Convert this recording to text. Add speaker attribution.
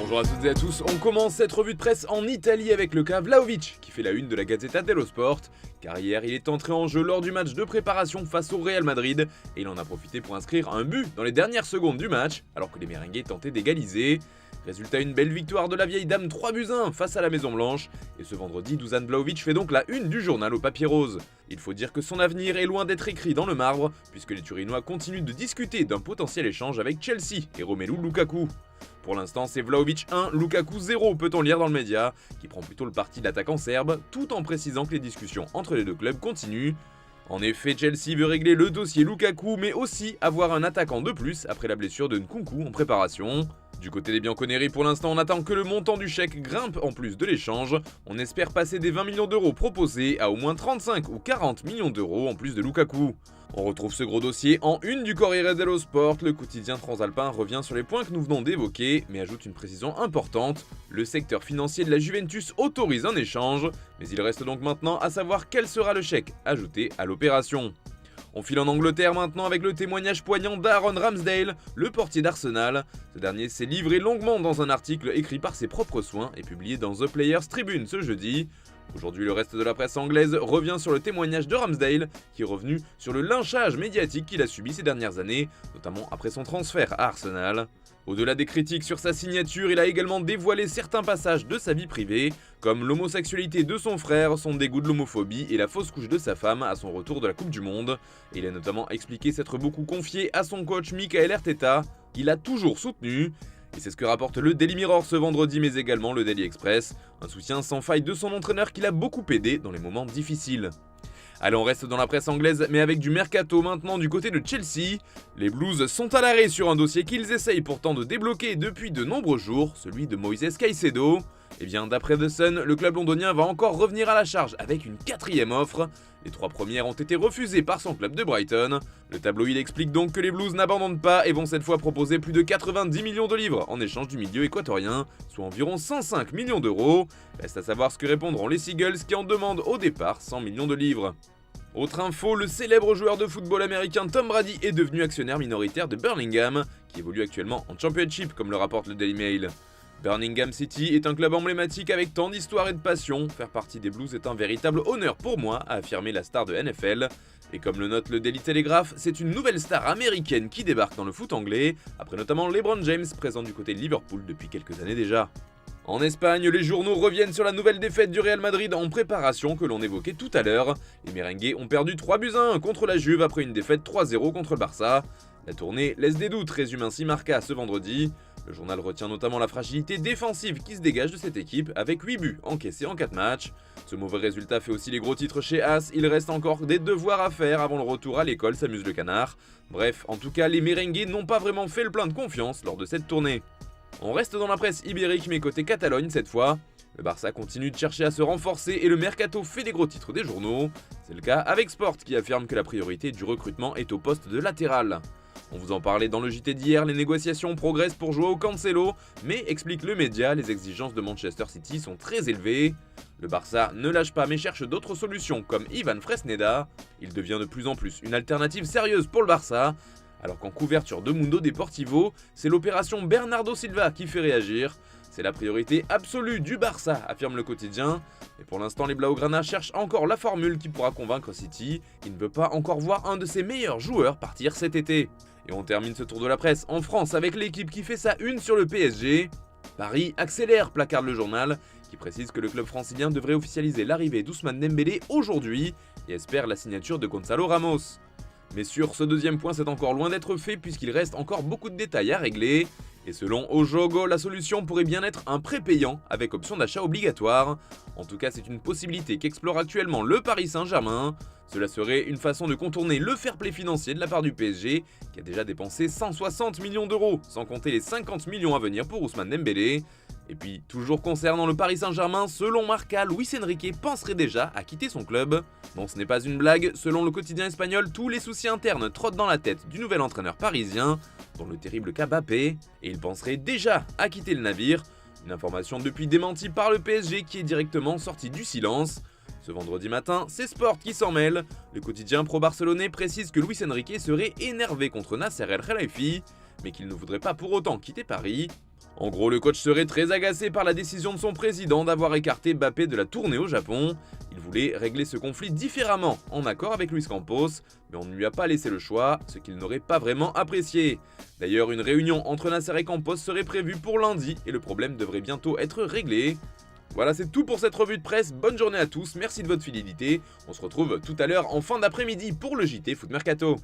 Speaker 1: Bonjour à toutes et à tous, on commence cette revue de presse en Italie avec le cas Vlahovic qui fait la une de la Gazzetta dello Sport, car hier il est entré en jeu lors du match de préparation face au Real Madrid et il en a profité pour inscrire un but dans les dernières secondes du match alors que les merengues tentaient d'égaliser. Résultat, une belle victoire de la vieille dame 3-1 face à la Maison Blanche, et ce vendredi, Dusan Vlahovic fait donc la une du journal au papier rose. Il faut dire que son avenir est loin d'être écrit dans le marbre, puisque les Turinois continuent de discuter d'un potentiel échange avec Chelsea et Romelu Lukaku. Pour l'instant, c'est Vlahovic 1, Lukaku 0, peut-on lire dans le média, qui prend plutôt le parti de l'attaquant serbe, tout en précisant que les discussions entre les deux clubs continuent. En effet, Chelsea veut régler le dossier Lukaku, mais aussi avoir un attaquant de plus après la blessure de Nkunku en préparation. Du côté des Bianconeri, pour l'instant, on attend que le montant du chèque grimpe en plus de l'échange. On espère passer des 20 millions d'euros proposés à au moins 35 ou 40 millions d'euros en plus de Lukaku. On retrouve ce gros dossier en une du Corriere dello Sport. Le quotidien transalpin revient sur les points que nous venons d'évoquer, mais ajoute une précision importante. Le secteur financier de la Juventus autorise un échange, mais il reste donc maintenant à savoir quel sera le chèque ajouté à l'opération. On file en Angleterre maintenant avec le témoignage poignant d'Aaron Ramsdale, le portier d'Arsenal. Ce dernier s'est livré longuement dans un article écrit par ses propres soins et publié dans The Players Tribune ce jeudi. Aujourd'hui, le reste de la presse anglaise revient sur le témoignage de Ramsdale, qui est revenu sur le lynchage médiatique qu'il a subi ces dernières années, notamment après son transfert à Arsenal. Au-delà des critiques sur sa signature, il a également dévoilé certains passages de sa vie privée, comme l'homosexualité de son frère, son dégoût de l'homophobie et la fausse couche de sa femme à son retour de la Coupe du Monde. Et il a notamment expliqué s'être beaucoup confié à son coach Michael Arteta, qu'il a toujours soutenu. Et c'est ce que rapporte le Daily Mirror ce vendredi, mais également le Daily Express, un soutien sans faille de son entraîneur qui l'a beaucoup aidé dans les moments difficiles. Allez, on reste dans la presse anglaise, mais avec du mercato maintenant du côté de Chelsea. Les Blues sont à l'arrêt sur un dossier qu'ils essayent pourtant de débloquer depuis de nombreux jours, celui de Moises Caicedo. Et bien, d'après The Sun, le club londonien va encore revenir à la charge avec une quatrième offre. Les 3 premières ont été refusées par son club de Brighton. Le tabloïd explique donc que les Blues n'abandonnent pas et vont cette fois proposer plus de 90 millions de livres en échange du milieu équatorien, soit environ 105 millions d'euros. Reste à savoir ce que répondront les Seagulls qui en demandent au départ 100 millions de livres. Autre info, le célèbre joueur de football américain Tom Brady est devenu actionnaire minoritaire de Birmingham, qui évolue actuellement en Championship comme le rapporte le Daily Mail. Birmingham City est un club emblématique avec tant d'histoire et de passion. Faire partie des Blues est un véritable honneur pour moi, a affirmé la star de NFL. Et comme le note le Daily Telegraph, c'est une nouvelle star américaine qui débarque dans le foot anglais, après notamment LeBron James présent du côté de Liverpool depuis quelques années déjà. En Espagne, les journaux reviennent sur la nouvelle défaite du Real Madrid en préparation que l'on évoquait tout à l'heure. Les merengues ont perdu 3-1 contre la Juve après une défaite 3-0 contre le Barça. La tournée laisse des doutes, résume ainsi Marca ce vendredi. Le journal retient notamment la fragilité défensive qui se dégage de cette équipe avec 8 buts encaissés en 4 matchs. Ce mauvais résultat fait aussi les gros titres chez As, il reste encore des devoirs à faire avant le retour à l'école, s'amuse le canard. Bref, en tout cas, les merengues n'ont pas vraiment fait le plein de confiance lors de cette tournée. On reste dans la presse ibérique mais côté Catalogne cette fois. Le Barça continue de chercher à se renforcer et le mercato fait les gros titres des journaux. C'est le cas avec Sport qui affirme que la priorité du recrutement est au poste de latéral. On vous en parlait dans le JT d'hier, les négociations progressent pour Joao Cancelo, mais explique le média, les exigences de Manchester City sont très élevées. Le Barça ne lâche pas mais cherche d'autres solutions comme Ivan Fresneda. Il devient de plus en plus une alternative sérieuse pour le Barça, alors qu'en couverture de Mundo Deportivo, c'est l'opération Bernardo Silva qui fait réagir. C'est la priorité absolue du Barça, affirme le quotidien. Et pour l'instant, les Blaugrana cherchent encore la formule qui pourra convaincre City, qui ne veut pas encore voir un de ses meilleurs joueurs partir cet été. Et on termine ce tour de la presse en France avec l'équipe qui fait sa une sur le PSG. Paris accélère, placarde le journal, qui précise que le club francilien devrait officialiser l'arrivée d'Ousmane Dembélé aujourd'hui et espère la signature de Gonzalo Ramos. Mais sur ce deuxième point, c'est encore loin d'être fait puisqu'il reste encore beaucoup de détails à régler. Et selon Ojogo, la solution pourrait bien être un prêt payant avec option d'achat obligatoire. En tout cas, c'est une possibilité qu'explore actuellement le Paris Saint-Germain. Cela serait une façon de contourner le fair play financier de la part du PSG, qui a déjà dépensé 160 millions d'euros, sans compter les 50 millions à venir pour Ousmane Dembélé. Et puis, toujours concernant le Paris Saint-Germain, selon Marca, Luis Enrique penserait déjà à quitter son club. Non, ce n'est pas une blague, selon le quotidien espagnol, tous les soucis internes trottent dans la tête du nouvel entraîneur parisien, dont le terrible cas Mbappé, et il penserait déjà à quitter le navire. Une information depuis démentie par le PSG qui est directement sortie du silence. Ce vendredi matin, c'est Sport qui s'en mêle. Le quotidien pro-barcelonais précise que Luis Enrique serait énervé contre Nasser El Khelaifi, mais qu'il ne voudrait pas pour autant quitter Paris. En gros, le coach serait très agacé par la décision de son président d'avoir écarté Mbappé de la tournée au Japon. Il voulait régler ce conflit différemment, en accord avec Luis Campos, mais on ne lui a pas laissé le choix, ce qu'il n'aurait pas vraiment apprécié. D'ailleurs, une réunion entre Nasser et Campos serait prévue pour lundi, et le problème devrait bientôt être réglé. Voilà, c'est tout pour cette revue de presse. Bonne journée à tous, merci de votre fidélité. On se retrouve tout à l'heure en fin d'après-midi pour le JT Foot Mercato.